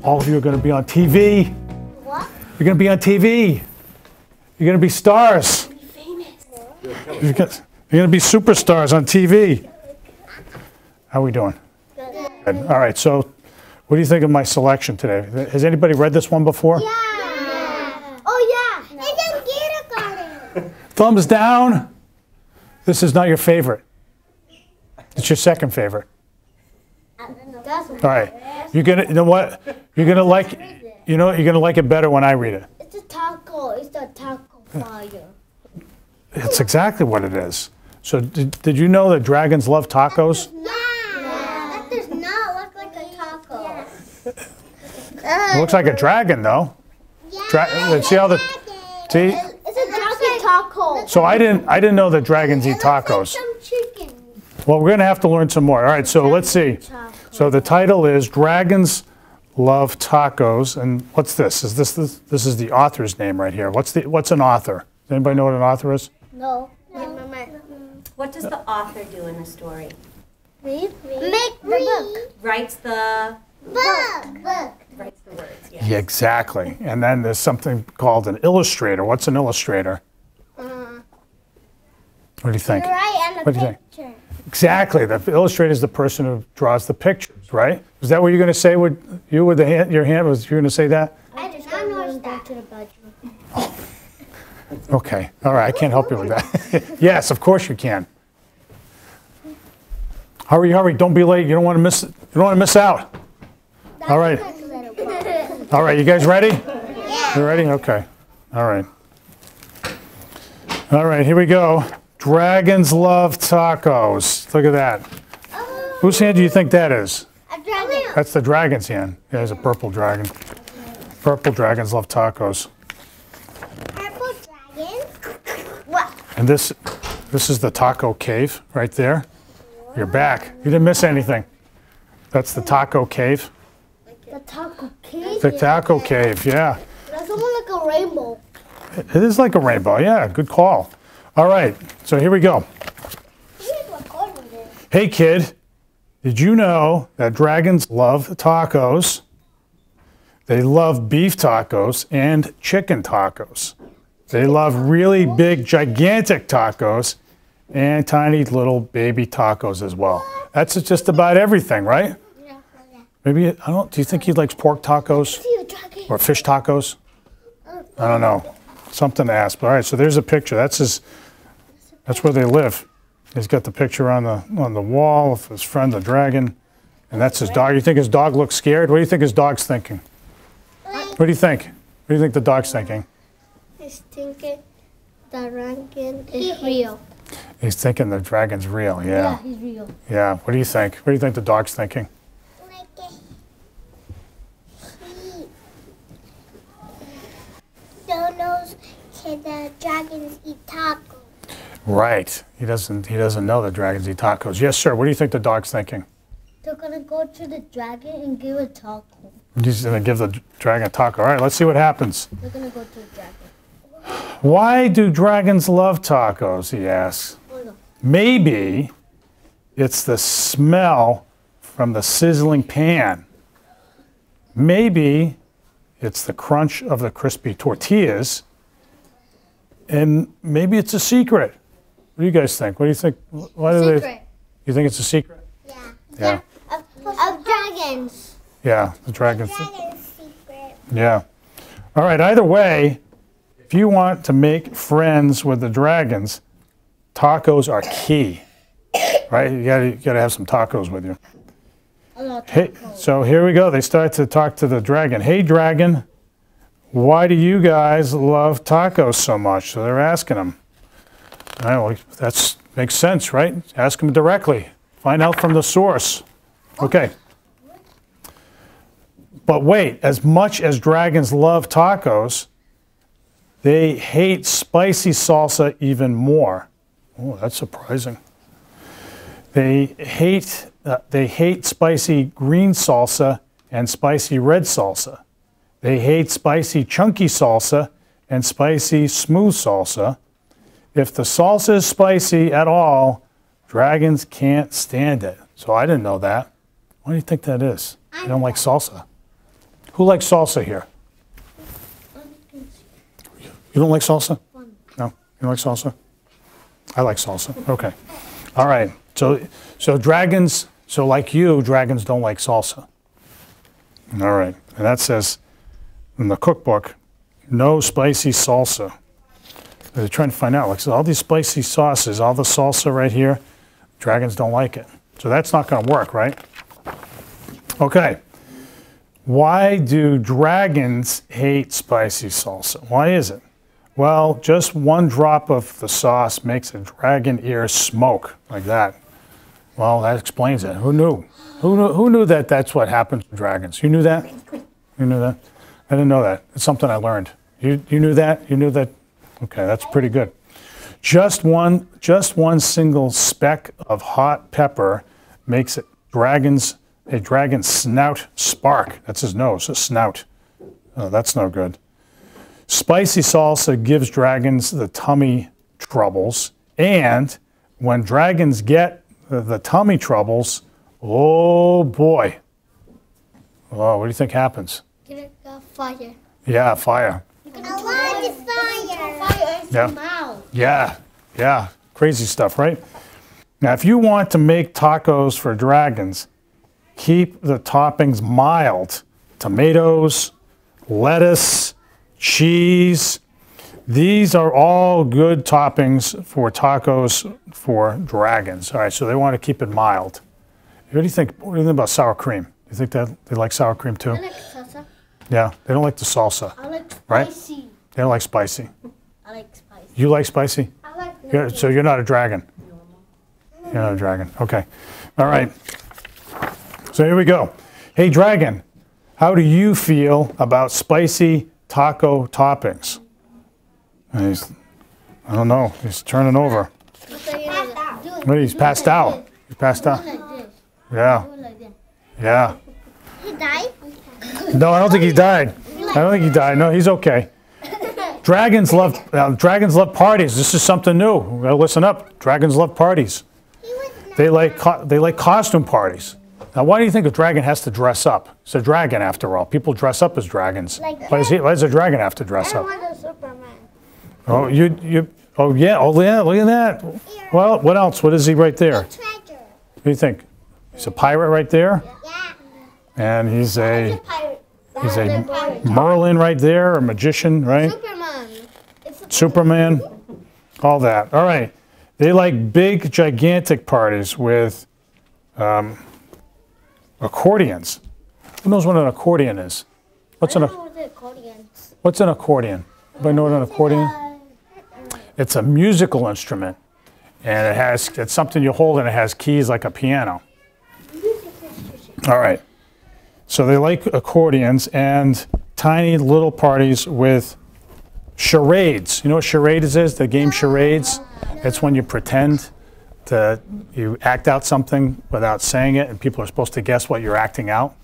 All of you are going to be on TV. What? You're going to be on TV. You're going to be stars. You're going to be superstars on TV. How are we doing? Good. All right, so what do you think of my selection today? Has anybody read this one before? Yeah. Oh, yeah. It's in kindergarten. Thumbs down. This is not your favorite. It's your second favorite. All right. You're gonna, you know what? You're gonna like, you know, you're gonna like it better when I read it. It's a taco. It's the taco fire. It's exactly what it is. So did you know that dragons love tacos? Yeah. That does not look like a taco. It looks like a dragon, though. See how the see? It's a dragon taco. So I didn't know that dragons eat tacos. Some chicken. Well, we're gonna have to learn some more. All right. So let's see. So the title is Dragons Love Tacos, and what's this? Is this is the author's name right here? What's an author? Does anybody know what an author is? No. What does the author do in the story? Read. Make the book. Writes the Book. writes the words. Yes. Yeah, exactly. And then there's something called an illustrator. What's an illustrator? What do you think? Right and What do you a think? picture. Exactly. The illustrator is the person who draws the pictures, right? Is that what you're going to say? With the hand, your hand was you going to say that? I just got to go to the bedroom. Okay. All right. I can't help you with that. Yes, of course you can. Hurry, hurry! Don't be late. You don't want to miss. You don't want to miss out. All right. All right. You guys ready? Yeah. You ready? Okay. All right. All right. Here we go. Dragons love tacos. Look at that. Whose hand do you think that is? A dragon. That's the dragon's hand. Yeah, there's a purple dragon. Purple dragons love tacos. Purple dragon. What? And this is the taco cave right there. You're back. You didn't miss anything. That's the taco cave. The taco cave. The taco cave, yeah. That's almost like a rainbow. It is like a rainbow, yeah, good call. All right, so here we go. Hey kid, did you know that dragons love tacos? They love beef tacos and chicken tacos. They love really big, gigantic tacos and tiny little baby tacos as well. That's just about everything, right? Yeah. Maybe, do you think he likes pork tacos or fish tacos? I don't know. Something to ask. All right, so there's a picture. That's where they live. He's got the picture on the wall of his friend, the dragon, and that's his dog. You think his dog looks scared? What do you think his dog's thinking? What do you think? What do you think the dog's thinking? He's thinking the dragon is real. He's thinking the dragon's real, yeah. Yeah, he's real. Yeah, what do you think? What do you think the dog's thinking? Like don't know can the dragons eat tacos. Right. He doesn't know the dragons eat tacos. Yes, sir. What do you think the dog's thinking? They're gonna go to the dragon and give a taco. He's going to give the dragon a taco. All right, let's see what happens. They're gonna go to the dragon. Why do dragons love tacos, he asks. Maybe it's the smell from the sizzling pan. Maybe it's the crunch of the crispy tortillas. And maybe it's a secret. What do you guys think? What do you think? Why do Secret. You think it's a secret? Yeah. Yeah. Of dragons. Yeah, the dragons. Dragon's secret. Yeah. All right, either way, if you want to make friends with the dragons, tacos are key. Right? You gotta have some tacos with you. Hey, so here we go. They start to talk to the dragon. Hey, dragon, why do you guys love tacos so much? So they're asking him. All right, well, that makes sense, right? Ask him directly. Find out from the source. Okay. But wait, as much as dragons love tacos, they hate spicy salsa even more. Oh, that's surprising. They hate spicy green salsa and spicy red salsa. They hate spicy chunky salsa and spicy smooth salsa. If the salsa is spicy at all, dragons can't stand it. So I didn't know that. Why do you think that is? They don't like salsa. Who likes salsa here? You don't like salsa? No? You don't like salsa? I like salsa. Okay. All right. So dragons, so like you, dragons don't like salsa. All right. And that says in the cookbook, no spicy salsa. They're trying to find out, like, so all these spicy sauces, all the salsa right here, dragons don't like it. So that's not going to work, right? Okay. Why do dragons hate spicy salsa? Why is it? Well, just one drop of the sauce makes a dragon ear smoke like that. Well, that explains it. Who knew? Who knew that that's what happens to dragons? You knew that? You knew that? I didn't know that. It's something I learned. You knew that? You knew that? Okay, that's pretty good. Just one single speck of hot pepper makes a dragon's snout spark. That's his nose, a snout. Oh, that's no good. Spicy salsa gives dragons the tummy troubles, and when dragons get the tummy troubles, oh boy. Oh, what do you think happens? Get a fire. Yeah, fire. I want the fire. Yeah. Yeah, crazy stuff, right? Now, if you want to make tacos for dragons, keep the toppings mild. Tomatoes, lettuce, cheese. These are all good toppings for tacos for dragons. All right, so they want to keep it mild. What do you think? What do you think about sour cream? You think that they like sour cream too? I like salsa. Yeah, they don't like the salsa. I like Right? spicy. They don't like spicy. I like spicy. You like spicy? I like So you're not a dragon. You're not a dragon. Okay. All right. So here we go. Hey, dragon, how do you feel about spicy taco toppings? And I don't know. He's turning over. What, he's passed out. He's passed out. Yeah. Yeah. He died? No, I don't think he died. I don't think he died. No, he's okay. Dragons love parties. This is something new. We gotta listen up. Dragons love parties. They like costume parties. Now, why do you think a dragon has to dress up? It's a dragon, after all. People dress up as dragons. Why does a dragon have to dress up? I want a Superman. Oh, oh yeah, look at that. Well, what else? What is he right there? Treasure. What do you think? He's a pirate right there, Yeah. and he's a Pirate. Merlin right there, a magician, right? Superman. Superman, all that. All right. They like big, gigantic parties with accordions. Who knows what an accordion is? What's an accordion? Anybody know what an accordion? It's a musical instrument, and it's something you hold, and it has keys like a piano. All right. So they like accordions and tiny little parties with charades. You know what charades is? The game charades? It's when you pretend you act out something without saying it, and people are supposed to guess what you're acting out.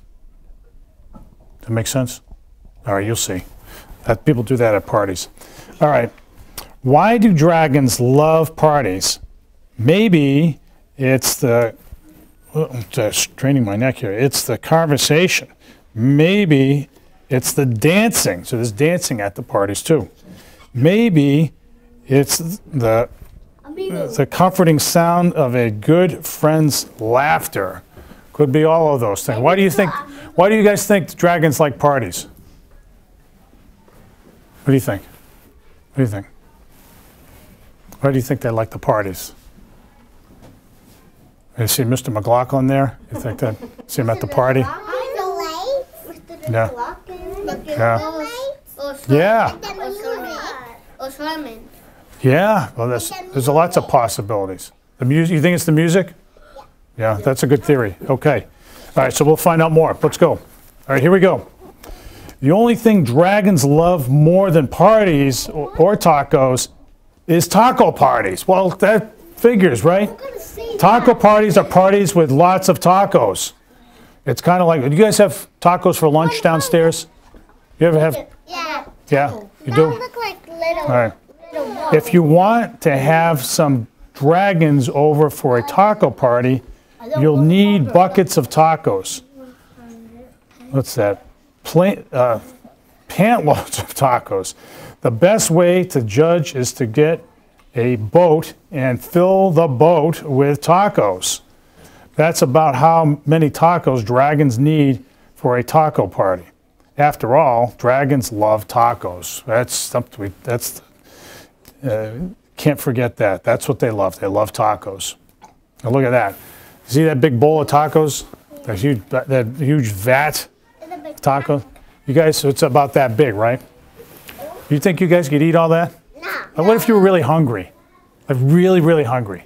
Does that make sense? All right, you'll see. People do that at parties. All right. Why do dragons love parties? Maybe it's the I'm straining my neck here. It's the conversation. Maybe it's the dancing. So there's dancing at the parties too. Maybe it's the comforting sound of a good friend's laughter. Could be all of those things. Why do you guys think dragons like parties? What do you think? What do you think? Why do you think they like the parties? You see Mr. McLaughlin there? You think that? See him at the party? Yeah. Yeah. Yeah. Well, there's lots of possibilities. The music. You think it's the music? Yeah, that's a good theory. Okay. All right, so we'll find out more. Let's go. All right, here we go. The only thing dragons love more than parties or tacos is taco parties. Well, that figures, right? Taco parties are parties with lots of tacos. It's kind of like, do you guys have tacos for lunch downstairs? You ever have? Yeah. Yeah, you do? Look like little. All right. If you want to have some dragons over for a taco party, you'll need buckets of tacos. What's that? pantloads of tacos. The best way to judge is to get a boat and fill the boat with tacos. That's about how many tacos dragons need for a taco party. After all, dragons love tacos. That's something can't forget that. That's what they love. They love tacos. Now look at that. See that big bowl of tacos? That huge vat of tacos? You guys, so it's about that big, right? You think you guys could eat all that? No. What if you were really hungry? Like really, really hungry?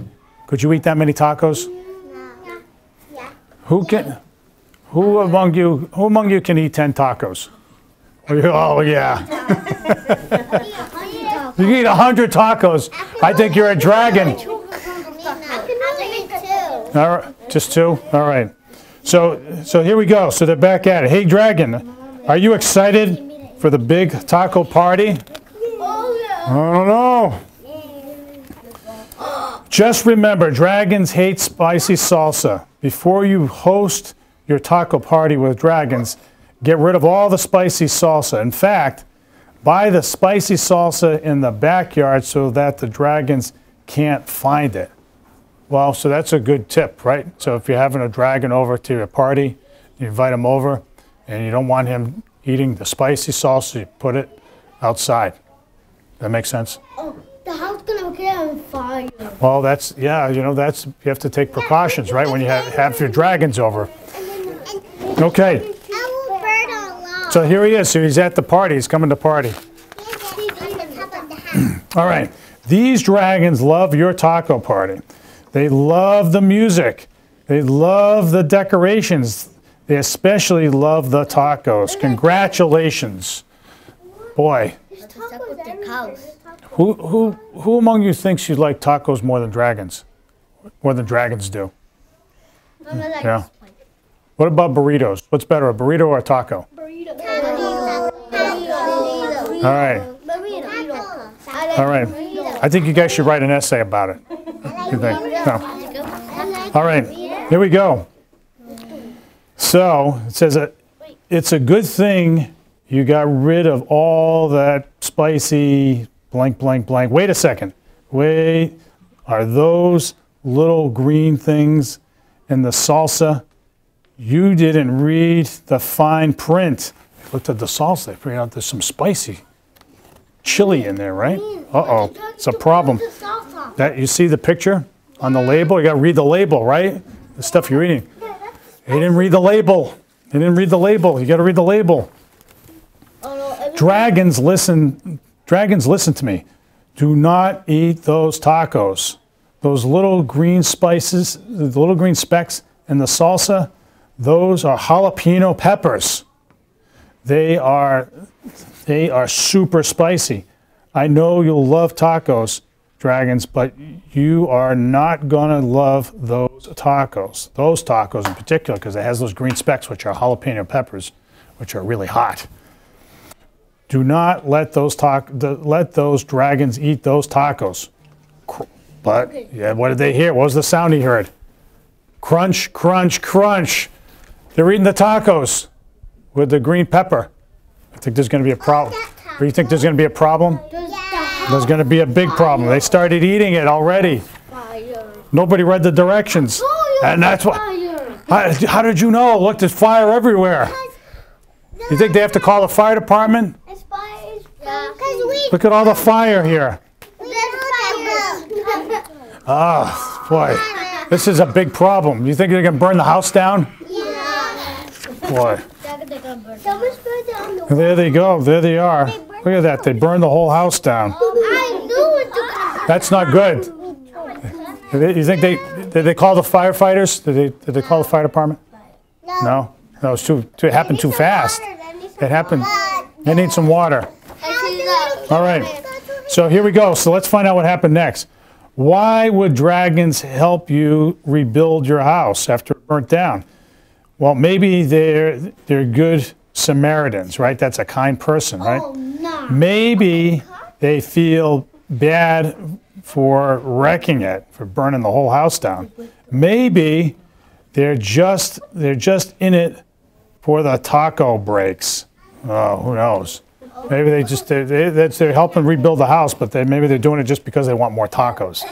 Could you eat that many tacos? No. Yeah. Who among you can eat 10 tacos? Oh yeah. You can eat 100 tacos. I think you're a dragon. I can eat 2. All right, just 2? All right. So here we go. So they're back at it. Hey, dragon, are you excited for the big taco party? I don't know. Just remember, dragons hate spicy salsa. Before you host your taco party with dragons, get rid of all the spicy salsa. In fact, buy the spicy salsa in the backyard so that the dragons can't find it. Well, so that's a good tip, right? So if you're having a dragon over to your party, you invite him over, and you don't want him eating the spicy salsa, you put it outside. That makes sense? Oh, the house gonna get on fire. Well, that's, yeah, you have to take precautions, right, when you have your dragons over. Okay. So here he is. So he's at the party. He's coming to party. All right. These dragons love your taco party. They love the music. They love the decorations. They especially love the tacos. Congratulations. Boy. Who among you thinks you like tacos more than dragons? More than dragons do? Yeah. What about burritos? What's better, a burrito or a taco? All right. All right. I think you guys should write an essay about it. You think? No. All right. Here we go. So it says it's a good thing you got rid of all that spicy blank, blank, blank. Wait a second. Wait. Are those little green things in the salsa? You didn't read the fine print. Looked at the salsa. They figured out there's some spicy chili in there, right? Uh-oh. It's a problem. That you see the picture on the label? You got to read the label, right? The stuff you're eating. They didn't read the label. They didn't read the label. You got to read the label. Dragons, listen to me. Do not eat those tacos. Those little green spices, the little green specks in the salsa, those are jalapeno peppers. They are super spicy. I know you'll love tacos, dragons, but you are not gonna love those tacos. Those tacos in particular, because it has those green specks, which are jalapeno peppers, which are really hot. Do not let those dragons eat those tacos. But yeah, what did they hear? What was the sound he heard? Crunch, crunch, crunch. They're eating the tacos with the green pepper. I think there's going to be a problem. Do you think there's going to be a problem? There's going to be a big problem. They started eating it already. Nobody read the directions. And that's what. How did you know? Look, there's fire everywhere. You think they have to call the fire department? Look at all the fire here. Oh, boy. This is a big problem. You think they're going to burn the house down? Boy. There they go. There they are. Look at that. They burned the whole house down. That's not good. You think did they call the firefighters? Did they call the fire department? No. No, it happened too fast. It happened. They need some water. All right. So here we go. So let's find out what happened next. Why would dragons help you rebuild your house after it burnt down? Well, maybe they're good Samaritans, right? That's a kind person, right? Oh, no. Maybe they feel bad for wrecking it, for burning the whole house down. Maybe they're just in it for the taco breaks. Oh, who knows? Maybe they're helping rebuild the house, but maybe they're doing it just because they want more tacos.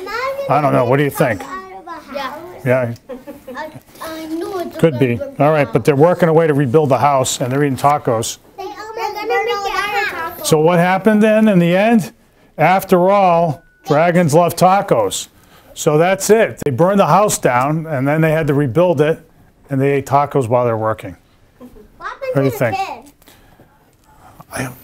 I don't know. What do you think? Yeah. Could be. All right, but they're working a way to rebuild the house, and they're eating tacos. So what happened then in the end? After all, dragons love tacos. So that's it. They burned the house down, and then they had to rebuild it, and they ate tacos while they're working. What do you think?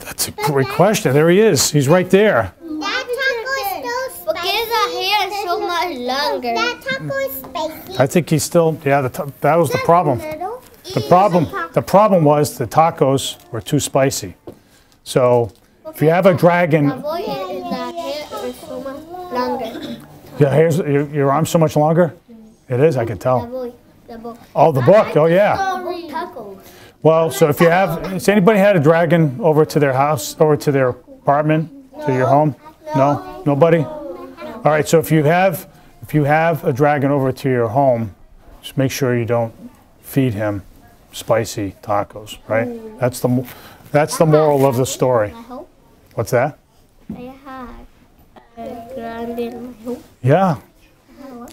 That's a great question. There he is. He's right there. That taco is so spicy. But his hair is so much longer. That taco is spicy. I think he's still, yeah, that was the problem. The problem was the tacos were too spicy. So if you have a dragon, your arm's so much longer? It is, I can tell. Oh, the book. Oh, yeah. Well, so if you have, has anybody had a dragon over to their house, over to their apartment, to your home? No? Nobody? All right, so if you have a dragon over to your home, just make sure you don't feed him spicy tacos, right? That's the moral of the story. What's that? Yeah,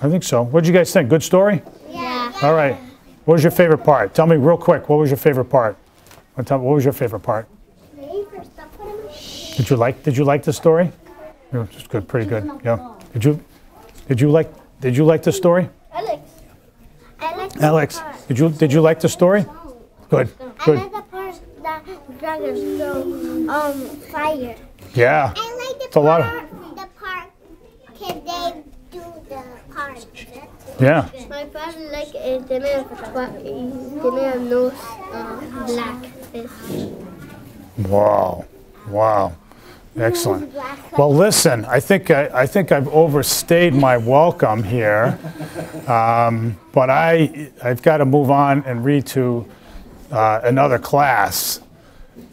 I think so. What did you guys think? Good story? Yeah. All right. What was your favorite part? Tell me real quick. What was your favorite part? What was your favorite part? Did you like the story? Yeah, it's good, pretty good. Yeah. Did you like the story? Alex, did you like the story? Good. Good. I like the part that dragons throw fire. Yeah. I like It's a lot of. the part can they do the part. Yeah. My father like it. They made a nose black. Wow. Wow. Excellent. Well, listen, I think I've overstayed my welcome here, but I've got to move on and read to another class.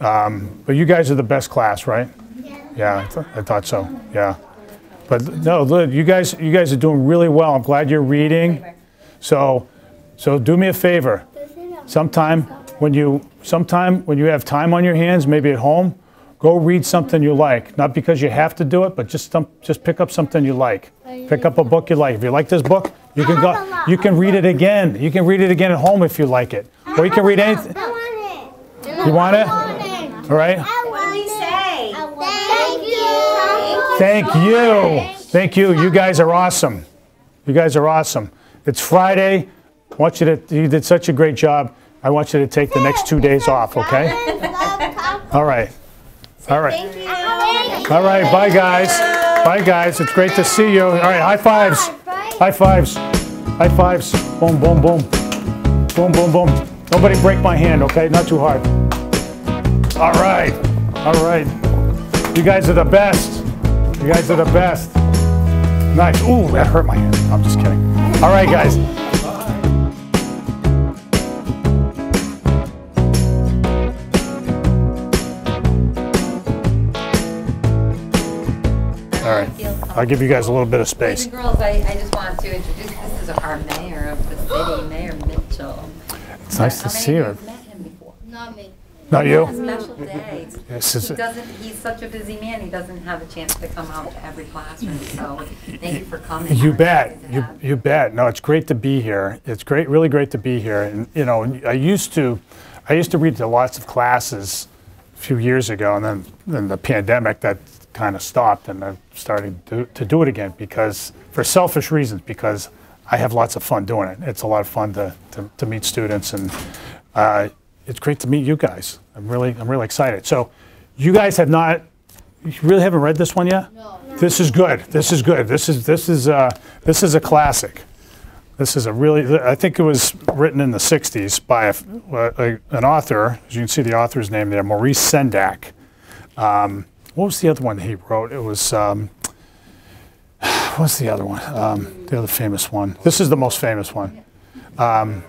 But you guys are the best class, right? Yeah, I thought so. Yeah. But no, look, you guys are doing really well. I'm glad you're reading. So do me a favor. Sometime when you have time on your hands, maybe at home, go read something you like. Not because you have to do it, but just pick up something you like. Pick up a book you like. If you like this book, you can read it again. You can read it again at home if you like it. Or you can read anything. I want it. You want it? All right. What do you say? Thank you. Thank you. You guys are awesome. You guys are awesome. It's Friday. You did such a great job. I want you to take the next 2 days off, okay? All right. All right. Thank you. All right. Bye, guys. Bye, guys. It's great to see you. All right. High fives. High fives. High fives. Boom, boom, boom. Boom, boom, boom. Nobody break my hand, okay? Not too hard. All right. All right. You guys are the best. You guys are the best. Nice. Ooh, that hurt my hand. I'm just kidding. All right, guys. All right. I'll give you guys a little bit of space. Boys and girls, I just want to introduce, this is our mayor of the city, Mayor Mitchell. It's nice to see How you. many of you have met him before? Not me. Not you? A special day. He's such a busy man, he doesn't have a chance to come out to every classroom, so thank you for coming. You bet. You bet. No, it's great to be here. It's great, really great to be here. And you know, I used to read to lots of classes a few years ago, and then the pandemic that kind of stopped, and I started to do it again because for selfish reasons, because I have lots of fun doing it. It's a lot of fun to meet students, and it's great to meet you guys. I'm really excited. So, you guys you really haven't read this one yet? No. This is good. This is good. This is a classic. This is I think it was written in the 60s by an author. As you can see the author's name there, Maurice Sendak. What was the other one he wrote? It was, what's the other one? The other famous one. This is the most famous one. I know.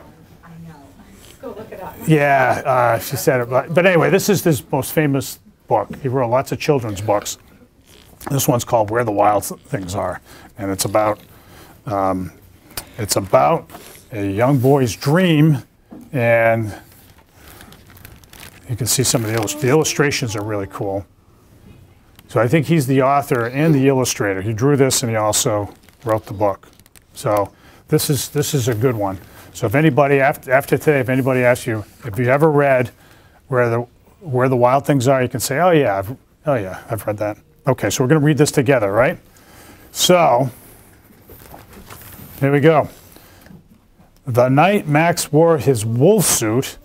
Go look it up. Yeah, she said it. But anyway, this is his most famous book. He wrote lots of children's books. This one's called Where the Wild Things Are. And it's about a young boy's dream, and You can see some of the illustrations are really cool. So I think he's the author and the illustrator. He drew this and he also wrote the book. So this is a good one. So if anybody, after today, if anybody asks you, if you ever read Where the Wild Things Are, you can say, oh yeah, I've read that. Okay, so we're going to read this together, right? So, here we go. The night Max wore his wolf suit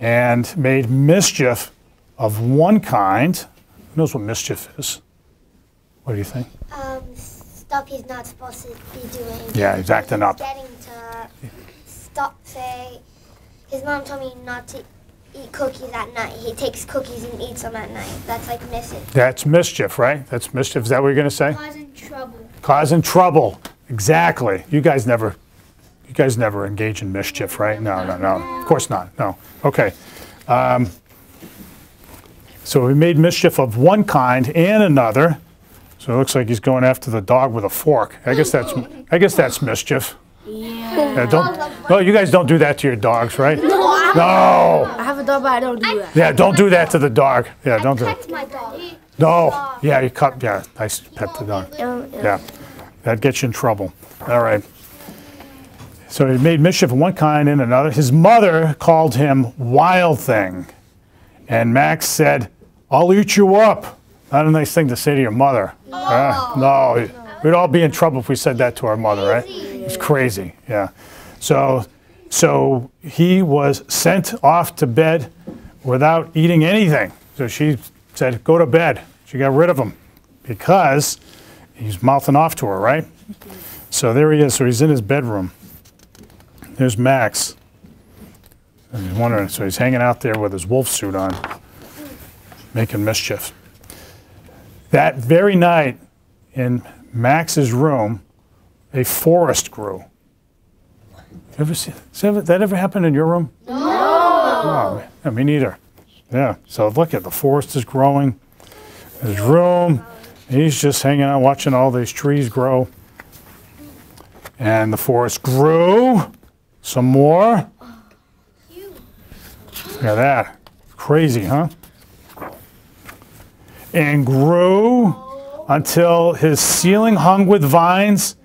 and made mischief of one kind. Who knows what mischief is? What do you think? Stuff he's not supposed to be doing. Yeah, he's acting up. Getting to stop, say, his mom told me not to eat cookies at night. He takes cookies and eats them at night. That's like mischief. That's mischief, right? That's mischief. Is that what you're going to say? Causing trouble. Causing trouble. Exactly. You guys never engage in mischief, right? No. Of course not. No. Okay. So we made mischief of one kind and another. So it looks like he's going after the dog with a fork. I guess that's mischief. Yeah. No, you guys don't do that to your dogs, right? No. I have a dog, but I don't do that. Yeah, don't do that to the dog. Yeah, don't do That's it. my dog. No. Yeah, you cut. Yeah, nice pet the dog. Yeah, that gets you in trouble. All right. So he made mischief of one kind and another. His mother called him Wild Thing. And Max said, I'll eat you up. Not a nice thing to say to your mother. No, we'd all be in trouble if we said that to our mother, right? It's crazy, yeah. So he was sent off to bed without eating anything. So she said, go to bed. She got rid of him because he's mouthing off to her, right? So there he is. So he's in his bedroom. There's Max. And he's wondering, so he's hanging out there with his wolf suit on, making mischief. That very night, in Max's room, a forest grew. You ever see that ever happened in your room? No. Oh, yeah, me neither. Yeah. So look at the forest is growing. His room, he's just hanging out, watching all these trees grow. And the forest grew some more. Look at that. Crazy, huh? And grew until his ceiling hung with vines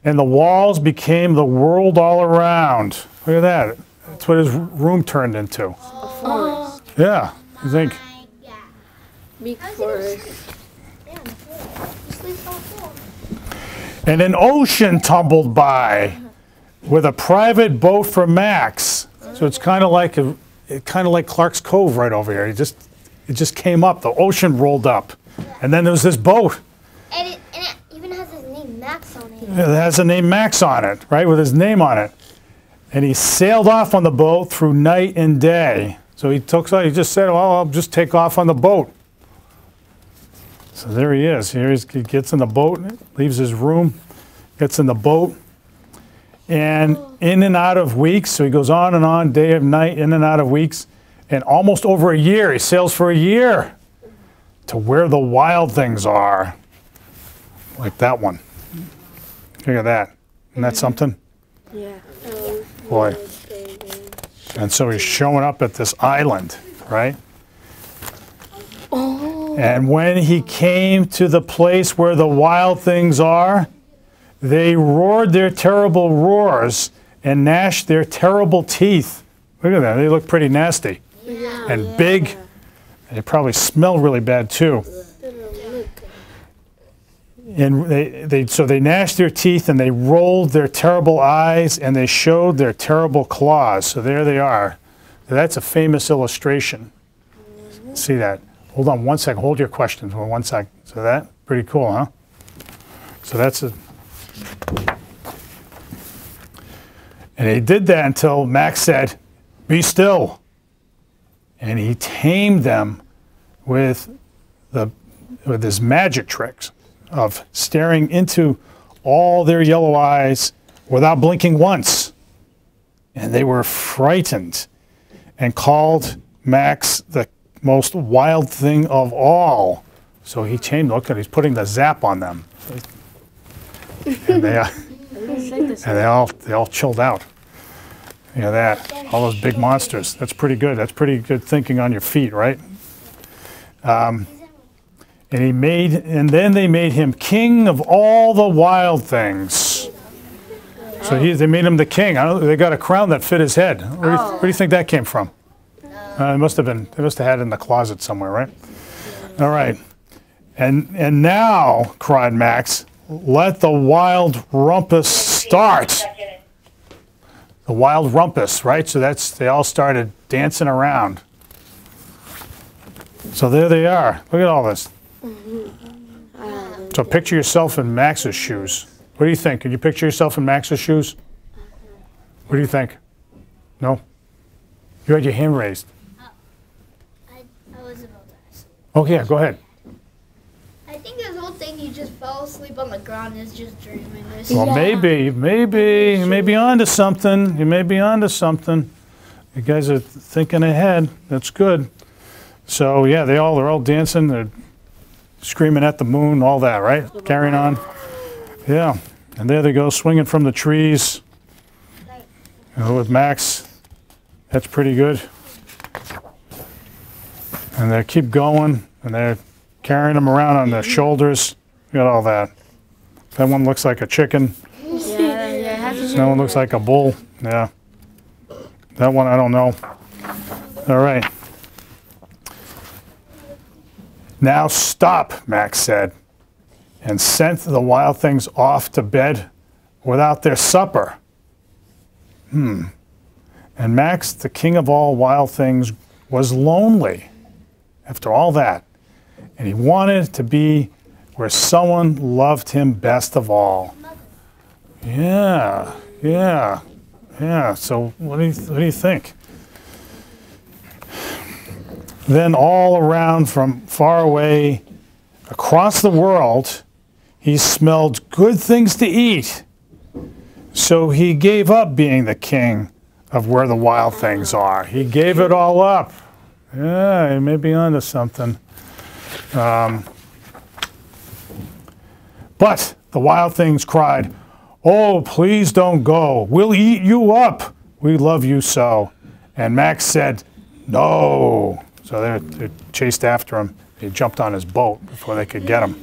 and the walls became the world all around. Look at that. That's what his room turned into. A forest. Yeah. You think? Big forest. And an ocean tumbled by with a private boat for Max. So it's kind of like Clark's Cove right over here. It just came up. The ocean rolled up, and then there was this boat. And it even has his name Max on it. It has the name Max on it, right, with his name on it. And he sailed off on the boat through night and day. So he just said, well, I'll just take off on the boat. So there he is. Here he gets in the boat, leaves his room, gets in the boat, and in and out of weeks. So he goes on, day and night, in and out of weeks. And almost over a year, he sails for a year to where the wild things are. Like that one. Look at that. Isn't that something? Yeah. Boy. And so he's showing up at this island, right? Oh. And when he came to the place where the wild things are, they roared their terrible roars and gnashed their terrible teeth. Look at that. They look pretty nasty. And big. They probably smell really bad too. And so they gnashed their teeth and they rolled their terrible eyes and they showed their terrible claws. So there they are. That's a famous illustration. See that? Hold on one second. Hold your question for 1 second. So that pretty cool, huh? So that's a. And he did that until Max said, "Be still." And he tamed them with his magic tricks of staring into all their yellow eyes without blinking once. And they were frightened and called Max the most wild thing of all. So he tamed, look at, he's putting the zap on them. And they all chilled out. Yeah, that. All those big monsters. That's pretty good. That's pretty good thinking on your feet, right? And then they made him king of all the wild things. So they made him the king. They got a crown that fit his head. Where do you think that came from? They must have had it in the closet somewhere, right? All right. And now, cried Max, let the wild rumpus start. The wild rumpus, right? So they all started dancing around. So there they are. Look at all this. So picture yourself in Max's shoes. What do you think? Can you picture yourself in Max's shoes? What do you think? No? You had your hand raised. I was about to ask. Oh, yeah, go ahead. I think this whole thing, he just fell asleep on the ground and is just dreaming this. Well, maybe. You may be onto something. You may be onto something. You guys are thinking ahead. That's good. So, yeah, they're all dancing. They're screaming at the moon, all that, right? Carrying on. Yeah. And there they go, swinging from the trees. With Max. That's pretty good. And they keep going, and they're carrying him around on their shoulders. Got all that. That one looks like a chicken. That one looks like a bull. Yeah. That one, I don't know. All right. Now stop, Max said, and sent the wild things off to bed without their supper. And Max, the king of all wild things, was lonely after all that. And he wanted to be where someone loved him best of all. Yeah. So what do you think? Then all around from far away, across the world, he smelled good things to eat. So he gave up being the king of where the wild things are. He gave it all up. Yeah, he may be onto something. But the wild things cried, "Oh, please don't go. We'll eat you up. We love you so." And Max said, "No." So they chased after him. He jumped on his boat before they could get him.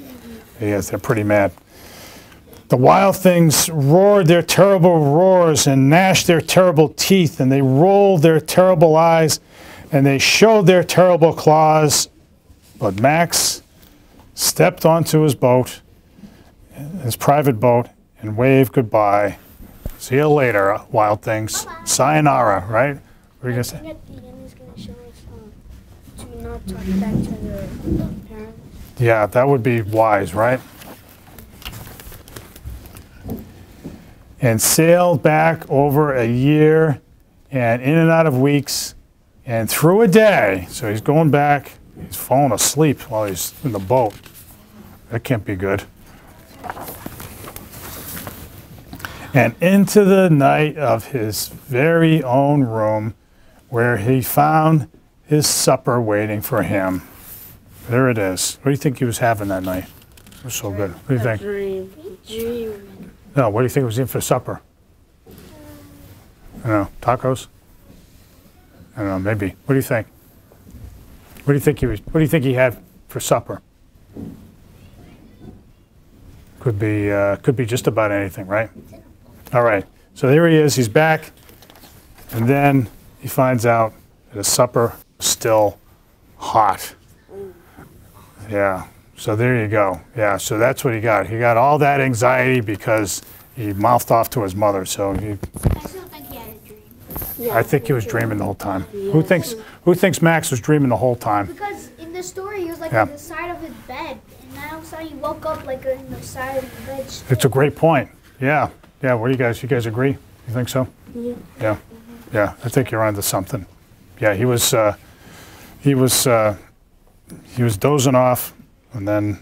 Yes, they're pretty mad. The wild things roared their terrible roars and gnashed their terrible teeth, and they rolled their terrible eyes, and they showed their terrible claws. But Max stepped onto his boat, his private boat, and waved goodbye. See you later, wild things. Sayonara, right? What are you going to say? At the end, he's going to show us to not talk back to their parents. Yeah, that would be wise, right? And sailed back over a year and in and out of weeks and through a day. So he's going back. He's falling asleep while he's in the boat. That can't be good. And into the night of his very own room, where he found his supper waiting for him. There it is. What do you think he was having that night? It was so good. What do you think? Dream. No, what do you think was in for supper? I don't know. Tacos? I don't know. Maybe. What do you think? What do you think he had for supper? Could be just about anything, right? All right. So there he is. He's back, and then he finds out that his supper is still hot. Yeah. So there you go. Yeah. So that's what he got. He got all that anxiety because he mouthed off to his mother. So I still think he had a dream. Yeah, I think he was dreaming the whole time. Who thinks Max was dreaming the whole time? Because in the story, he was like Yeah. on the side of his bed, and then all of a sudden he woke up like in the side of the bed. It's a great point. Yeah. Yeah. What do you guys? You guys agree? You think so? Yeah. Yeah. Yeah. I think you're onto something. Yeah. He was dozing off, and then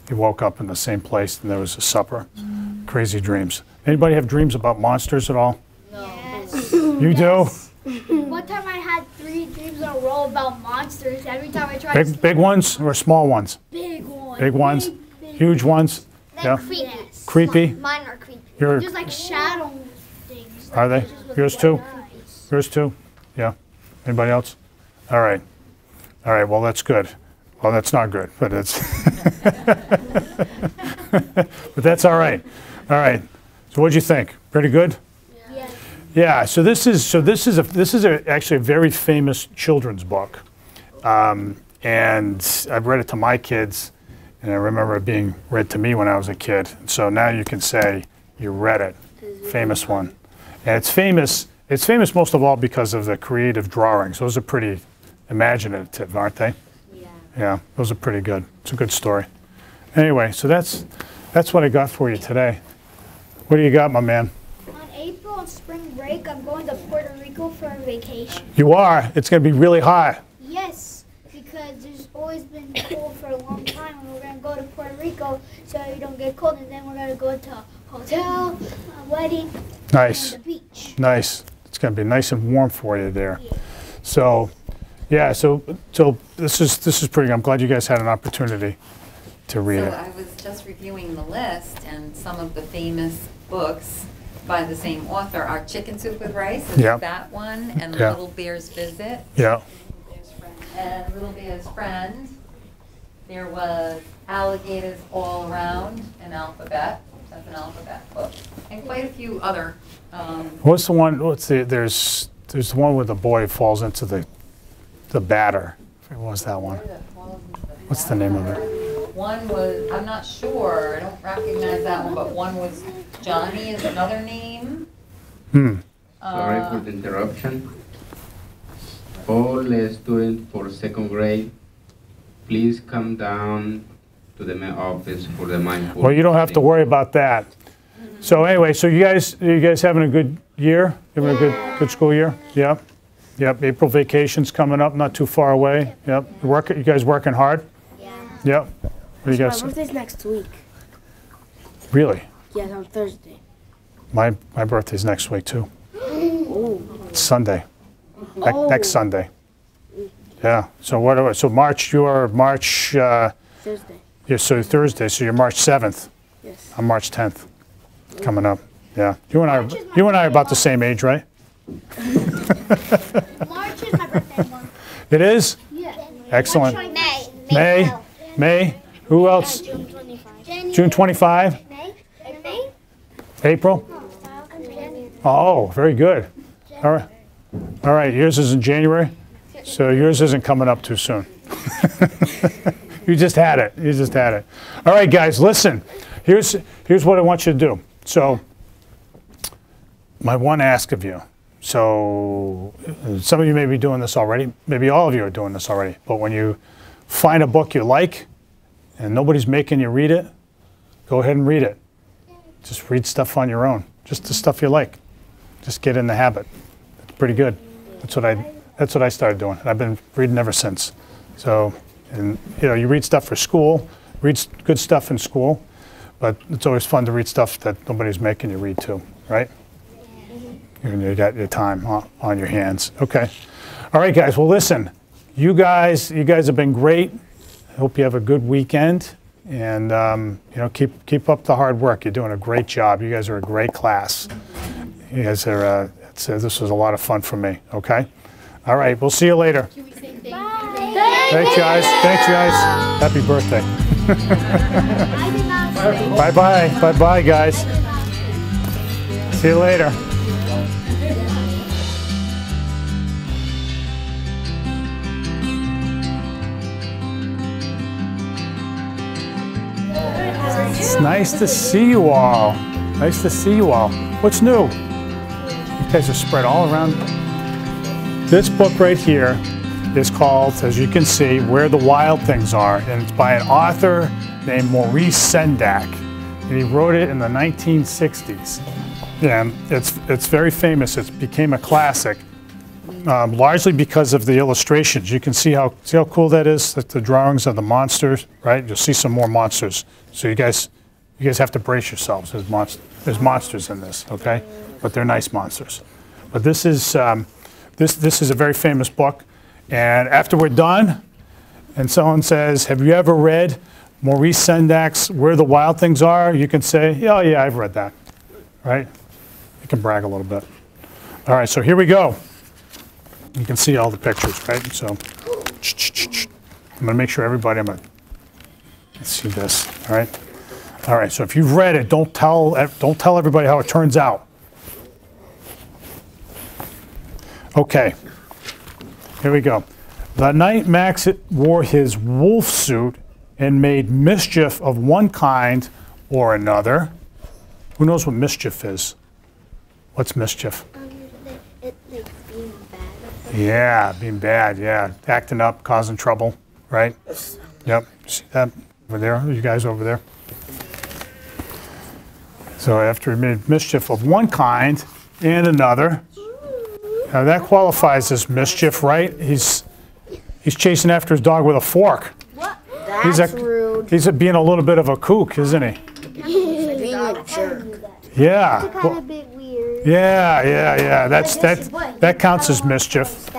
he woke up in the same place, and there was a supper. Crazy dreams. Anybody have dreams about monsters at all? Yes. You do? One time I had 3 dreams in a row about monsters. Every time I tried to Big ones or small ones? big ones. Big ones? Big. Huge ones? They're Yeah. creepy. Creepy? Mine are creepy. You're, Just like shadow things. Are they? just with Yours white too? eyes. Yours too? Yeah. Anybody else? All right. All right, well, that's good. Well, that's not good, but it's, but that's all right. All right. So what'd you think? Pretty good? Yeah. Yeah, so this is actually a very famous children's book. And I've read it to my kids, and I remember it being read to me when I was a kid. So now you can say you read it. Famous one. And it's famous most of all because of the creative drawings. Those are pretty imaginative, aren't they? Yeah. Yeah, those are pretty good. It's a good story. Anyway, so that's what I got for you today. What do you got, my man? On April on spring break, I'm going to Puerto Rico for a vacation. You are. It's going to be really hot. Yes, because there's always been cold for a long time, and we're going to go to Puerto Rico so you don't get cold, and then we're going to go to a hotel, a wedding, Nice. and the beach. Nice. It's going to be nice and warm for you there. So, yeah. So this is pretty. I'm glad you guys had an opportunity to read So it. I was just reviewing the list, and some of the famous books by the same author are Chicken Soup with Rice, is Yeah. that one, and Yeah. Little Bear's Visit, Yeah. and Little Bear's Friend. There was Alligators All Around, an alphabet, that's an alphabet book, and quite a few other. What's the one? There's the one where the boy falls into the batter. What was that one? What's the name of it? One was, I'm not sure, I don't recognize that one, but one was Johnny is another name. Sorry for the interruption. All students for second grade, please come down to the main office for the mindful. Well, you don't have to worry about that. So anyway, so you guys having a good year? Having a good school year? Yep. Yep. April vacation's coming up, not too far away. Yep. You guys working hard? Yeah. Yep. What do you My guys? birthday's next week. Really? Yes, on Thursday. My birthday's next week too. Oh. It's Sunday. Next Sunday. Yeah. So so March, you are March. Thursday. Yeah. So Thursday. So you're March 7th. Yes. I'm March 10th. Coming up. Yeah. You and I are about the same age, right? March is my birthday month. It is? Yeah. Excellent. May. May. Who else? June 25. June 25. May? April. Oh, very good. All right. All right. Yours is in January, so yours isn't coming up too soon. You just had it. You just had it. All right, guys. Listen. Here's what I want you to do. So, my one ask of you. So, some of you may be doing this already. Maybe all of you are doing this already. But when you find a book you like, and nobody's making you read it, go ahead and read it. Just read stuff on your own. Just the stuff you like. Just get in the habit. It's pretty good. That's what I started doing. I've been reading ever since. So, and you read stuff for school, read good stuff in school, but it's always fun to read stuff that nobody's making you read too, right? You got your time on your hands. Okay. All right, guys. Well, listen. You guys have been great. I hope you have a good weekend, and keep up the hard work. You're doing a great job. You guys are a great class. You guys are. This was a lot of fun for me. Okay. All right. We'll see you later. Thanks, guys. Thanks, guys. Happy birthday. Bye bye. Bye bye, guys. See you later. It's nice to see you all. Nice to see you all. What's new? You guys are spread all around. This book right here is called, as you can see, Where the Wild Things Are, and it's by an author named Maurice Sendak, and he wrote it in the 1960s. And it's very famous. It became a classic, largely because of the illustrations. You can see how cool that is. That the drawings of the monsters, right? You'll see some more monsters. So you guys have to brace yourselves. There's monsters in this, okay? But they're nice monsters. But this is a very famous book. And after we're done, and someone says, "Have you ever read Maurice Sendak's Where the Wild Things Are?" You can say, "Oh yeah, I've read that." Right? You can brag a little bit. All right, so here we go. You can see all the pictures, right? So, I'm going to make sure everybody, let's see this, all right? All right, so if you've read it, don't tell everybody how it turns out. Okay, here we go. The night Max wore his wolf suit and made mischief of one kind or another. Who knows what mischief is? What's mischief? Like being bad. Yeah, being bad, yeah. Acting up, causing trouble, right? Yep, see that over there, you guys over there. So after he made mischief of one kind and another, now that qualifies as mischief, right? He's chasing after his dog with a fork. What? That's rude. He's being a little bit of a kook, isn't he? Being a jerk. Yeah. It's kind of a bit weird. Yeah. That counts as mischief.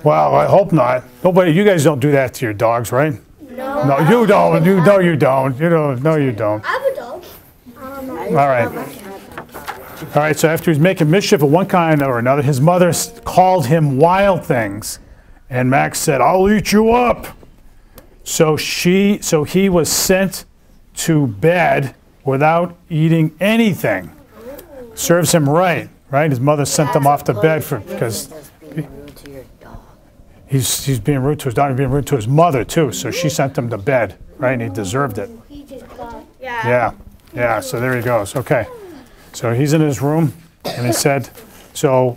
Well, I hope not. Nobody, you guys don't do that to your dogs, right? No. No, you don't. You don't. No, you don't. I have a dog. All right. All right, so after he's making mischief of one kind or another, his mother called him wild things. And Max said, "I'll eat you up." So he was sent to bed without eating anything. Serves him right? His mother sent him off to bed because he's being rude to his dog, he's being rude to his mother too. So she sent him to bed, right? And he deserved it. Yeah, so there he goes. Okay. So he's in his room, and he said, so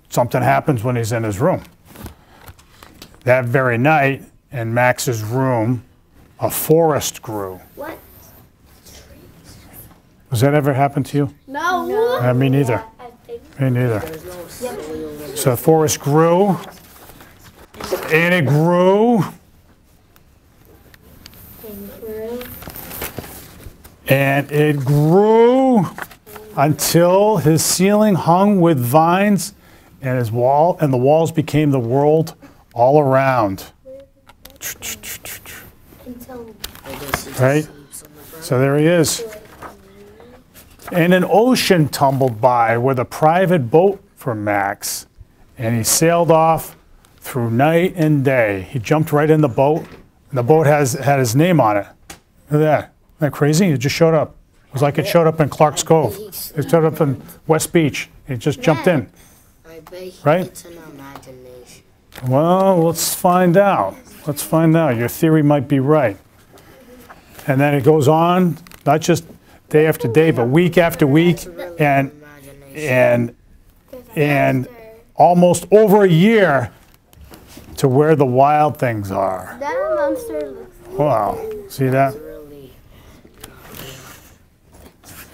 something happens when he's in his room. That very night, in Max's room, a forest grew. What? Has that ever happened to you? No. Me neither. Me neither. So the forest grew, and it grew, and it grew until his ceiling hung with vines, and the walls became the world all around. Right? So there he is. And an ocean tumbled by with a private boat for Max, and he sailed off through night and day. He jumped right in the boat, and the boat had his name on it. Look at that. Isn't that crazy? It just showed up. It was like it showed up in Clark's Cove. It showed up in West Beach. He just jumped in. Right? It's an imagination. Well, let's find out. Let's find out. Your theory might be right. And then it goes on, not just day after day, but week after week, and almost over a year to where the wild things are. That monster looks. Wow, see that?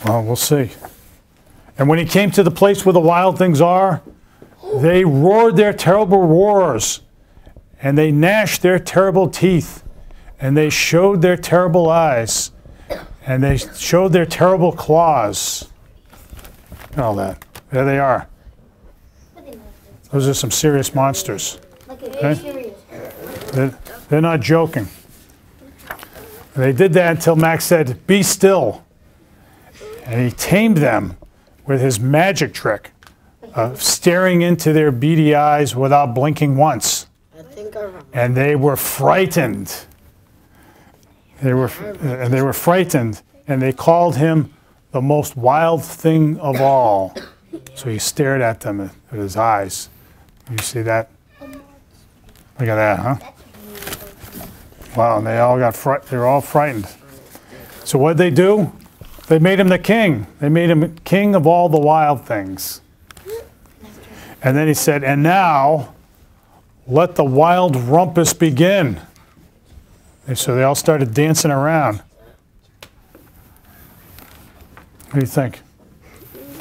Well, we'll see. And when he came to the place where the wild things are, they roared their terrible roars, and they gnashed their terrible teeth, and they showed their terrible eyes, and they showed their terrible claws. Look at all that. There they are. Those are some serious monsters. Okay? They're not joking. They did that until Max said, "Be still." And he tamed them with his magic trick of staring into their beady eyes without blinking once. And they were frightened. They were frightened, and they called him the most wild thing of all. So he stared at them with his eyes. You see that? Look at that, huh? Wow, and they all they were all frightened. So what did they do? They made him the king. They made him king of all the wild things. And then he said, "And now, let the wild rumpus begin." And so they all started dancing around. What do you think?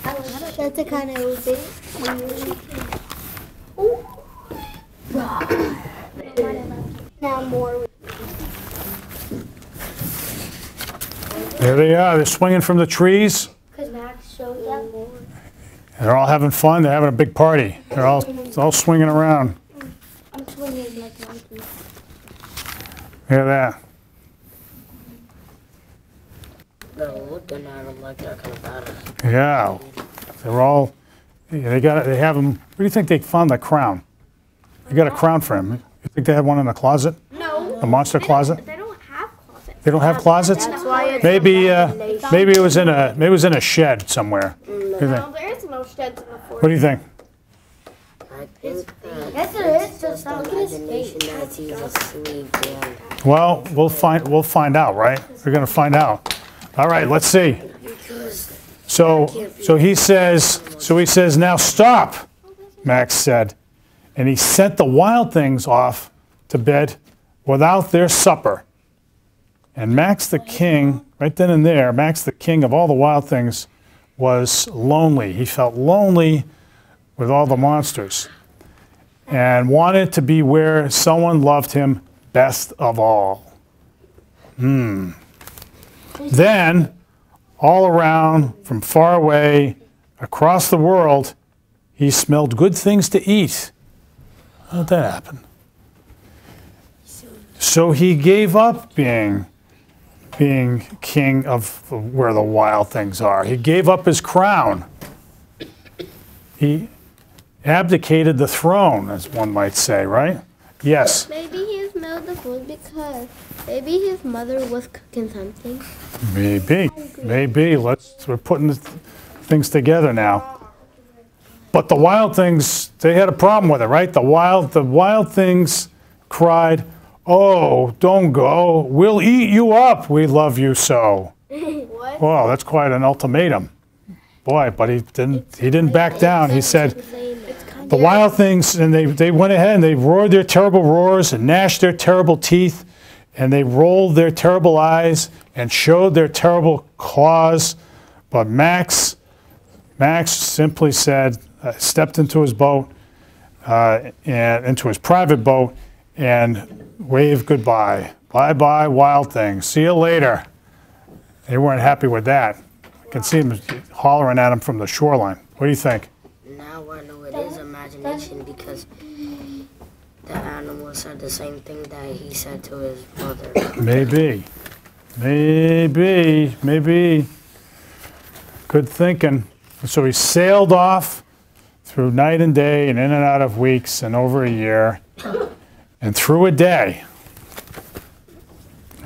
That's a kind of big. Now more. There they are. They're swinging from the trees. Because Max showed them more. They're all having fun. They're having a big party. They're all swinging around. I'm swinging like monkey. Look at that. They're looking at him like they're kind of bad. Yeah. They're all. They have them. Where do you think they found the crown? You got a crown for him. You think they had one in the closet? No. A monster closet? They don't have closets. They don't have closets? That's why it's Maybe it was in a shed somewhere. What do you think? No, there is no sheds in the forest. What do you think? I think Yes, there is. Just look at his imagination face. that he's asleep. Yeah. Well, we'll find out, right? We're gonna find out. All right, let's see. So he says, now stop, Max said. And he sent the wild things off to bed without their supper. And Max the king, right then and there, Max the king of all the wild things, was lonely. He felt lonely with all the monsters and wanted to be where someone loved him best of all. Then, all around, from far away, across the world, he smelled good things to eat. How did that happen? So he gave up being king of where the wild things are. He gave up his crown. He abdicated the throne, as one might say, right? Yes. Maybe he smelled the food because maybe his mother was cooking something. Maybe. We're putting the things together now. But the wild things, they had a problem with it, right? The wild things cried, "Oh, don't go. We'll eat you up. We love you so." What? Well, that's quite an ultimatum. Boy, but he didn't back down. He said, the wild things, and they went ahead and they roared their terrible roars and gnashed their terrible teeth, and they rolled their terrible eyes and showed their terrible claws. But Max simply said, stepped into his boat, and into his private boat, and waved goodbye. Bye-bye, wild things. See you later. They weren't happy with that. I can see him hollering at him from the shoreline. What do you think? Now I know it is imagination because the animal said the same thing that he said to his mother. Maybe. Good thinking. So he sailed off through night and day and in and out of weeks and over a year and through a day.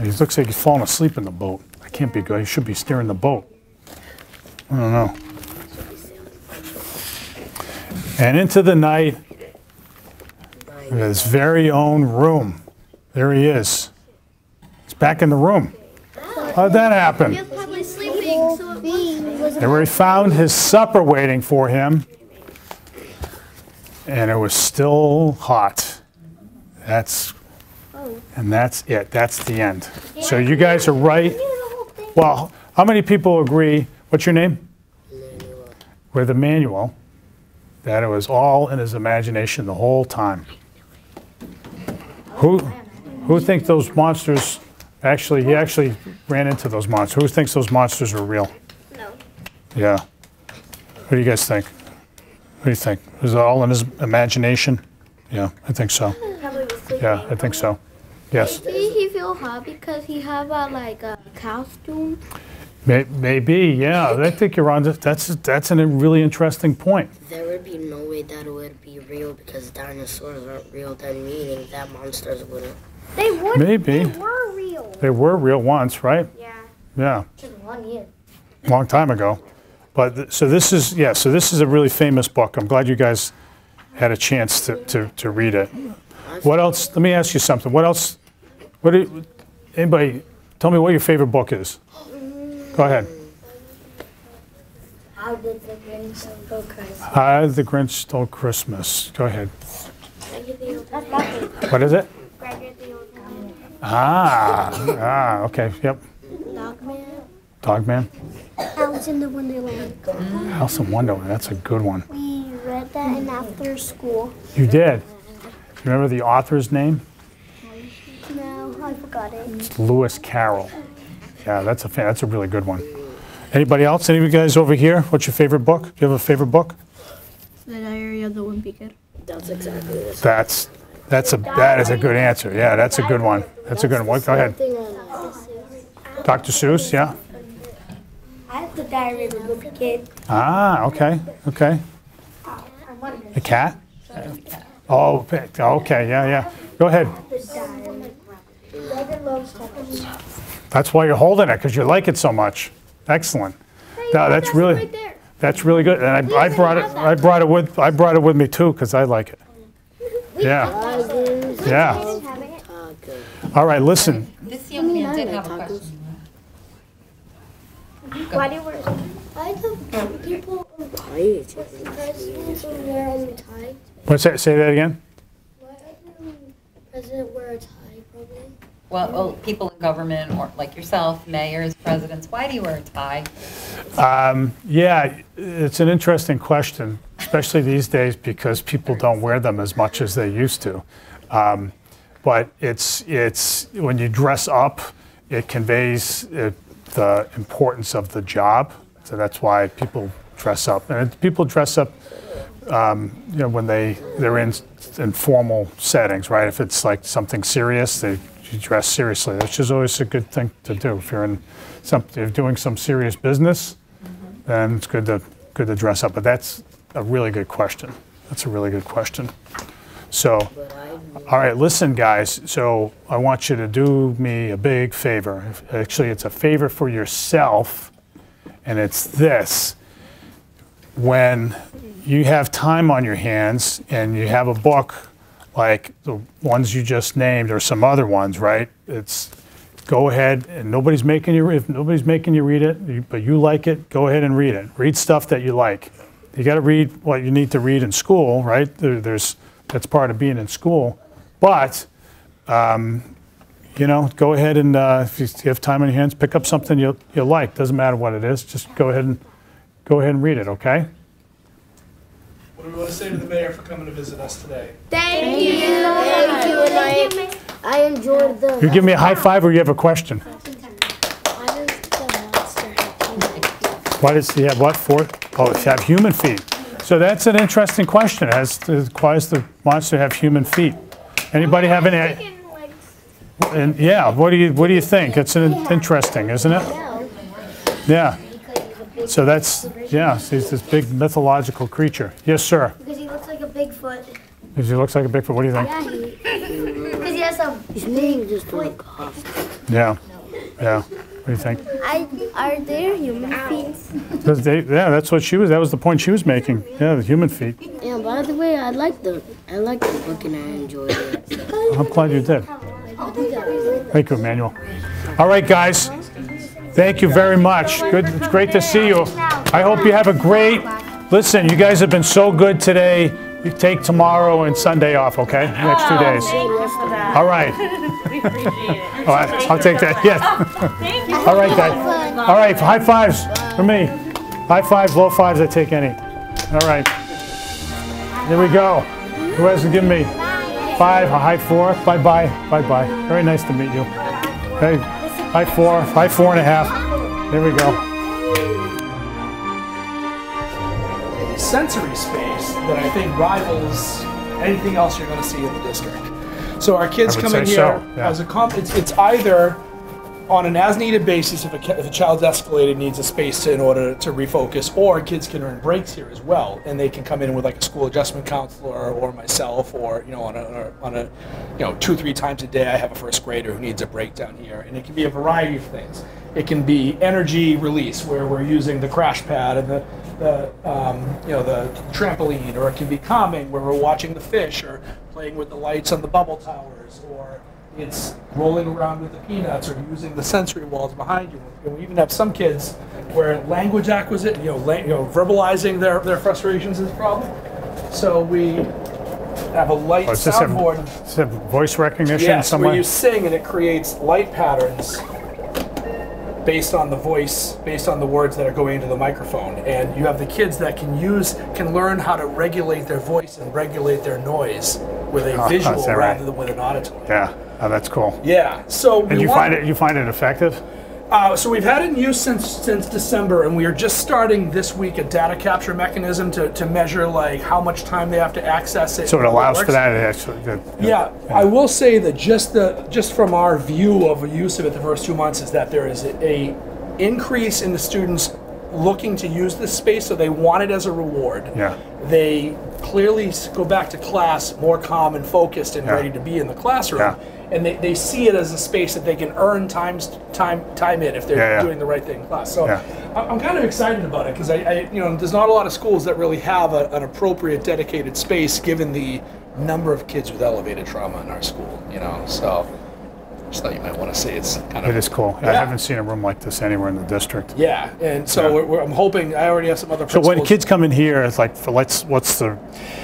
He looks like he's fallen asleep in the boat. That can't be good. He should be steering the boat. I don't know. And into the night, in his very own room. There he is. He's back in the room. How did that happen? He was probably sleeping, so it was And where he found his supper waiting for him, and it was still hot. That's it. That's the end. So you guys are right. Well, how many people agree? What's your name? Emmanuel. With Emmanuel, that it was all in his imagination the whole time. Who think those monsters he actually ran into those monsters? Who thinks those monsters were real? No. Yeah. What do you guys think? What do you think? Was it all in his imagination? Yeah, I think so. Probably was sleeping. Yeah, I think so. Yes. Maybe he feel hot because he have a costume. Maybe, yeah. I think you're on. That's a really interesting point. There would be no way that it would be real because dinosaurs aren't real, then meaning that monsters wouldn't. They would. Maybe. They were real. They were real once, right? Yeah. Yeah. Just 1 year. Long time ago. But so this is a really famous book. I'm glad you guys had a chance to read it. What else? Let me ask you something. What else? Anybody tell me what your favorite book is? Go ahead. How did the Grinch steal Christmas? How did the Grinch stole Christmas? Go ahead. That's my favorite. What is it? Gregor the Old Man. Okay, yep. Dogman. Dogman. Alice in the Wonderland. House of Wonderland, that's a good one. We read that in after school. You did? You remember the author's name? No, I forgot it. It's Lewis Carroll. Yeah, that's a really good one. Anybody else? Any of you guys over here? What's your favorite book? Do you have a favorite book? The Diary of the Wimpy Kid. That's exactly the same. That is a good answer. Yeah, that's a good one. That's a good one. Go ahead. Dr. Seuss, yeah. I have the Diary of the Wimpy Kid. Okay. A cat? Oh, okay, yeah. Go ahead. That's why you're holding it, because you like it so much. Excellent. No, that's really good. And I brought it with me too, because I like it. Yeah. All right, listen. This young man did have a question. Why do you wear I thought people presidents wear only tie. What's that? Say that again. Why does president wear a tie, probably? Well, people in government, or like yourself, mayors, presidents, why do you wear a tie? Yeah, it's an interesting question, especially these days because people don't wear them as much as they used to. But it's when you dress up, it conveys the importance of the job. So that's why people dress up, and people dress up, when they're in formal settings, right? If it's like something serious, you dress seriously. That's just always a good thing to do. If you're doing some serious business, then it's good to dress up. But that's a really good question. That's a really good question. So, all right, listen, guys. So I want you to do me a big favor. Actually, it's a favor for yourself, and it's this. When you have time on your hands and you have a book like the ones you just named or some other ones, right? It's go ahead, and if nobody's making you read it, but you like it, go ahead and read it. Read stuff that you like. You got to read what you need to read in school, right? That's part of being in school. But go ahead and if you have time on your hands, pick up something you like. Doesn't matter what it is. Just go ahead and read it. Okay. What do we want to say to the mayor for coming to visit us today? Thank you. Thank you. I enjoyed the. You give me a high five, or you have a question? Why does he have what for? Oh, it have human feet. So that's an interesting question. Why does the monster have human feet? Anybody have any? And yeah, what do you think? It's interesting, isn't it? Yeah. So that's he's this big mythological creature. Yes, sir. Because he looks like a Bigfoot. Because he looks like a Bigfoot. What do you think? Yeah, because he has a just look Yeah. What do you think? Are there human feet? That's what that was the point she was making. Yeah, the human feet. Yeah, by the way, I like the book and I enjoyed it. I'm glad you did. Thank you, Emmanuel. All right, guys. Thank you very much. Good. It's great to see you. I hope you have a great. Listen, you guys have been so good today. You take tomorrow and Sunday off, okay? The next 2 days. All right. We appreciate it. All right. I'll take that. Yes. All right, guys. All right. High fives for me. High fives, low fives. I take any. All right. Here we go. Who hasn't given me 5? A high 4. Bye bye. Bye bye. Very nice to meet you. Hey. High 4. High 4.5. There we go. Sensory space that I think rivals anything else you're going to see in the district. So our kids come in here as a it's either on an as-needed basis if a child's escalated needs a space in order to refocus, or kids can earn breaks here as well, and they can come in with like a school adjustment counselor or myself, or on a 2-3 times a day I have a first grader who needs a break down here, and it can be a variety of things. It can be energy release where we're using the crash pad and the trampoline, or it can be calming where we're watching the fish or playing with the lights on the bubble towers, or it's rolling around with the peanuts or using the sensory walls behind you. And we even have some kids where language acquisition, verbalizing their frustrations is a problem. So we have a light soundboard. Is it voice recognition? Yes, where you sing and it creates light patterns based on the voice, based on the words that are going into the microphone. And you have the kids that can learn how to regulate their voice and regulate their noise with a visual rather than with an auditory. Yeah, that's cool. Yeah. So and you find it effective? So we've had it in use since December, and we are just starting this week a data capture mechanism to measure like how much time they have to access it. So it allows for that actually. Yeah, I will say that just from our view of the use of it the first 2 months is that there is a increase in the students' looking to use this space, so they want it as a reward. Yeah. They clearly go back to class more calm and focused and ready to be in the classroom. Yeah. And they see it as a space that they can earn time in if they're doing the right thing in class. So I'm kind of excited about it because there's not a lot of schools that really have an appropriate dedicated space given the number of kids with elevated trauma in our school. So just thought you might want to see it's kind of. It is cool. I haven't seen a room like this anywhere in the district. Yeah, and so I'm hoping. I already have some other. So when kids come in here, it's like what's the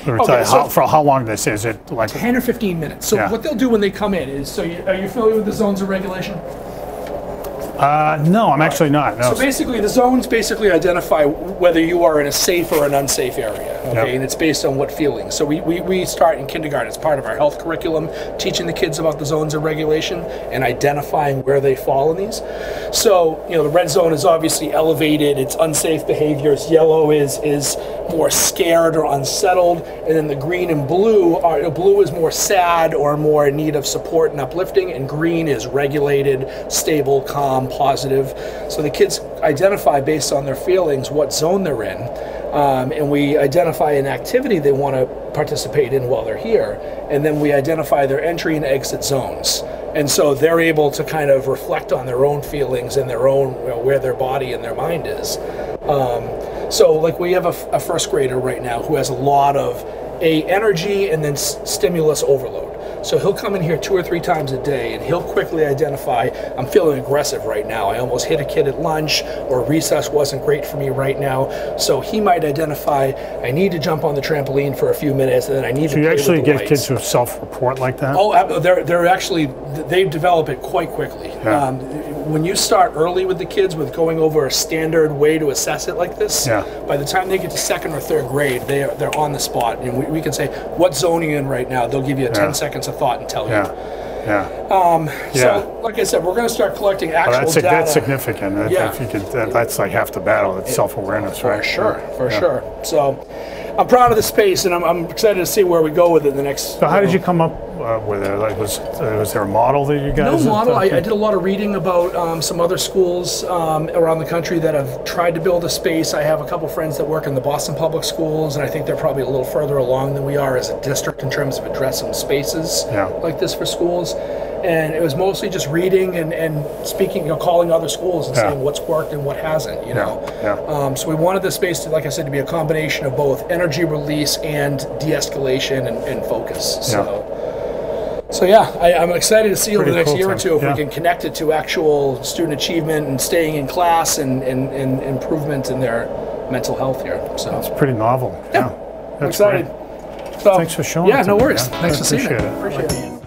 for how long do they say? Is it like 10 or 15 minutes? So what they'll do when they come in is, are you familiar with the zones of regulation? No, I'm actually not. No. So basically, the zones identify whether you are in a safe or an unsafe area, okay? And it's based on what feelings. So we start in kindergarten. It's part of our health curriculum, teaching the kids about the zones of regulation and identifying where they fall in these. So, the red zone is obviously elevated. It's unsafe behaviors. Yellow is more scared or unsettled. And then the green and blue blue is more sad or more in need of support and uplifting. And green is regulated, stable, calm, positive. So the kids identify based on their feelings what zone they're in, and we identify an activity they want to participate in while they're here, and then we identify their entry and exit zones. And so they're able to kind of reflect on their own feelings and their own where their body and their mind is. So like we have a first grader right now who has a lot of energy and then stimulus overload. So he'll come in here 2 or 3 times a day and he'll quickly identify, I'm feeling aggressive right now. I almost hit a kid at lunch, or recess wasn't great for me right now. So he might identify, I need to jump on the trampoline for a few minutes and then I need to play with the lights. So you actually get kids who self-report like that? Oh, they develop it quite quickly. Yeah. When you start early with the kids with going over a standard way to assess it like this, by the time they get to 2nd or 3rd grade, they're on the spot. And we can say, what zone are you in right now? They'll give you 10 seconds of thought and tell you. So, like I said, we're going to start collecting actual data. That's significant. If you could, that's like half the battle. It's self-awareness, right? For sure. So, I'm proud of the space, and I'm excited to see where we go with it in the next. So, how did you come up with it? Like, was there a model that you guys? No model. I did a lot of reading about some other schools around the country that have tried to build a space. I have a couple friends that work in the Boston Public Schools, and I think they're probably a little further along than we are as a district in terms of addressing spaces like this for schools. And it was mostly just reading and speaking, calling other schools and saying what's worked and what hasn't, So we wanted the space to, like I said, to be a combination of both energy release and de-escalation and focus. So yeah, I'm excited to see over the next year or two if we can connect it to actual student achievement and staying in class and improvement in their mental health here. So it's pretty novel. I'm excited. So, thanks for showing it. Yeah, no worries. Me, Thanks for seeing it. Appreciate it.